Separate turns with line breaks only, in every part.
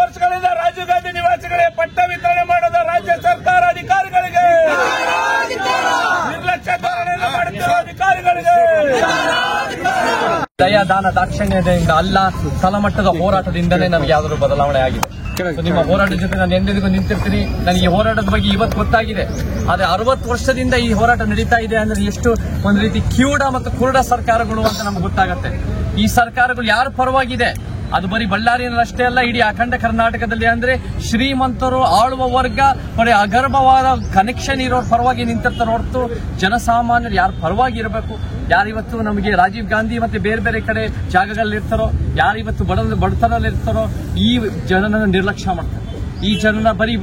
ವರ್ಷಗಳಿಂದ ರಾಜೀವ್ ಗಾಂಧಿ ನಿವಾಸಿಗಳಿಗೆ ಪಟ್ಟ ವಿತರಣೆ ಮಾಡೋದು ರಾಜ್ಯ ಸರ್ಕಾರ ಅಧಿಕಾರಿಗಳಿಗೆ, ನಿರ್ಲಕ್ಷ್ಯ ಧೋರಣೆಯನ್ನು ಮಾಡುತ್ತಿರುವ ಅಧಿಕಾರಿಗಳಿಗೆ.
ದಯಾದಾನ ದಾಕ್ಷಿಣ್ಯದಿಂದ ಅಲ್ಲ, ತಳಮಟ್ಟದ ಹೋರಾಟದಿಂದಲೇ ನಮಗೆ ಯಾವ್ದಾದ್ರು ಬದಲಾವಣೆ ಆಗಿದೆ. ನಿಮ್ಮ ಹೋರಾಟದ ಜೊತೆ ನಾನು ಎಂದೆಂದಿಗೂ ನಿಂತಿರ್ತೀನಿ. ನನಗೆ ಈ ಹೋರಾಟದ ಬಗ್ಗೆ ಇವತ್ತು ಗೊತ್ತಾಗಿದೆ. ಆದ್ರೆ 60 ವರ್ಷದಿಂದ ಈ ಹೋರಾಟ ನಡೀತಾ ಇದೆ ಅಂದ್ರೆ ಎಷ್ಟು ಒಂದು ರೀತಿ ಕಿವುಡ ಮತ್ತು ಕುರುಡ ಸರ್ಕಾರಗಳು ಅಂತ ನಮ್ಗೆ ಗೊತ್ತಾಗತ್ತೆ. ಈ ಸರ್ಕಾರಗಳು ಯಾರ ಪರವಾಗಿದೆ? ಅದು ಬರೀ ಬಳ್ಳಾರಿಯಲ್ಲಷ್ಟೇ ಅಲ್ಲ, ಇಡೀ ಅಖಂಡ ಕರ್ನಾಟಕದಲ್ಲಿ. ಅಂದ್ರೆ ಶ್ರೀಮಂತರು ಆಳುವ ವರ್ಗ ಬರೀ ಅಗರ್ಭವಾದ ಕನೆಕ್ಷನ್ ಇರೋರ್ ಪರವಾಗಿ ನಿಂತಿರ್ತಾರೆ ಹೊರತು ಜನಸಾಮಾನ್ಯರು ಯಾರ ಪರವಾಗಿ ಇರಬೇಕು? ಯಾರಿವತ್ತು ನಮಗೆ ರಾಜೀವ್ ಗಾಂಧಿ ಮತ್ತೆ ಬೇರೆ ಬೇರೆ ಕಡೆ ಜಾಗಗಳಲ್ಲಿರ್ತಾರೋ, ಯಾರಿವತ್ತು ಬಡತನದಲ್ಲಿರ್ತಾರೋ ಈ ಜನನ ನಿರ್ಲಕ್ಷ್ಯ ಮಾಡ್ತಾರೆ. ಈ ಜನನ ಬರೀ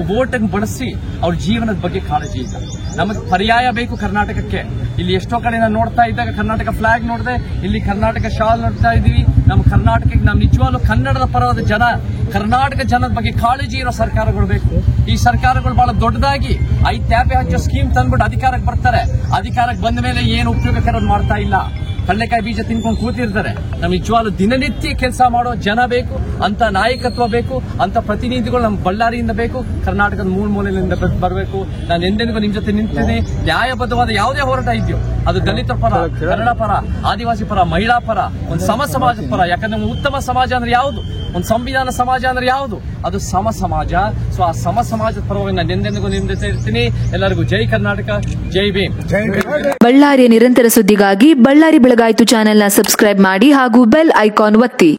ವೋಟ್ ಬಳಸಿ ಅವ್ರ ಜೀವನದ ಬಗ್ಗೆ ಕಾಳಜಿ ಇಲ್ಲ. ನಮಗೆ ಪರ್ಯಾಯ ಬೇಕು ಕರ್ನಾಟಕಕ್ಕೆ. ಇಲ್ಲಿ ಎಷ್ಟೋ ಕಡೆ ನಾನು ನೋಡ್ತಾ ಇದ್ದಾಗ ಕರ್ನಾಟಕ ಫ್ಲಾಗ್ ನೋಡಿದೆ, ಇಲ್ಲಿ ಕರ್ನಾಟಕ ಶಾಲ್ ನೋಡ್ತಾ ಇದೀವಿ. ನಮ್ಮ ಕರ್ನಾಟಕಕ್ಕೆ ನಾವು ನಿಜವಾಗ್ಲೂ ಕನ್ನಡದ ಪರವಾದ ಜನ, ಕರ್ನಾಟಕ ಜನದ ಬಗ್ಗೆ ಕಾಳಜಿ ಇರೋ ಸರ್ಕಾರಗಳು ಬೇಕು. ಈ ಸರ್ಕಾರಗಳು ಬಹಳ ದೊಡ್ಡದಾಗಿ 5 ಟ್ಯಾಪೆ ಹಚ್ಚೋ ಸ್ಕೀಮ್ ತಂದ್ಬಿಟ್ಟು ಅಧಿಕಾರಕ್ಕೆ ಬರ್ತಾರೆ. ಅಧಿಕಾರಕ್ಕೆ ಬಂದ ಮೇಲೆ ಏನು ಉಪಯೋಗಕರ ಮಾಡ್ತಾ ಇಲ್ಲ. ಕಡಲೆಕಾಯಿ ಬೀಜ ತಿನ್ಕೊಂಡು ಕೂತಿರ್ತಾರೆ. ನಮ್ಗೆ ನಿಜವಾಗ್ಲೂ ದಿನನಿತ್ಯ ಕೆಲಸ ಮಾಡೋ ಜನ ಬೇಕು, ಅಂತ ನಾಯಕತ್ವ ಬೇಕು, ಅಂತ ಪ್ರತಿನಿಧಿಗಳು ನಮ್ಮ ಬಳ್ಳಾರಿಯಿಂದ ಬೇಕು, ಕರ್ನಾಟಕದ ಮೂಲೆಯಿಂದ ಬರಬೇಕು. ನಾನು ಎಂದೆಂದಿಗೂ ನಿಮ್ ಜೊತೆ ನಿಂತೀನಿ. ನ್ಯಾಯಬದ್ಧವಾದ ಯಾವುದೇ ಹೋರಾಟ ಇದೆಯೋ ಅದು ದಲಿತರ ಪರ, ಕನ್ನಡ ಪರ, ಆದಿವಾಸಿ ಪರ, ಮಹಿಳಾ ಪರ, ಒಂದು ಸಮ ಸಮಾಜದ ಪರ. ಯಾಕಂದ್ರೆ ಉತ್ತಮ ಸಮಾಜ ಅಂದ್ರೆ ಯಾವುದು? ಒಂದು ಸಂವಿಧಾನ ಸಮಾಜ ಅಂದ್ರೆ ಯಾವುದು? ಅದು ಸಮ ಸಮಾಜ. ಸೊ ಆ ಸಮ ಸಮಾಜದ ಪರವಾಗಿ ನಾನು ಎಂದೆಂದಿಗೂ ನಿಂದಿಸ್ತಾ ಇರ್ತೀನಿ. ಎಲ್ಲರಿಗೂ ಜೈ ಕರ್ನಾಟಕ, ಜೈ ಭೀಮ್.
ಬಳ್ಳಾರಿಯ ನಿರಂತರ ಸುದ್ದಿಗಾಗಿ ಬಳ್ಳಾರಿ ಬೆಳಗಾಯಿತು ಚಾನೆಲ್ನ ಸಬ್ಸ್ಕ್ರೈಬ್ ಮಾಡಿ ಹಾಗೂ ಬೆಲ್ ಐಕಾನ್ ಒತ್ತಿ.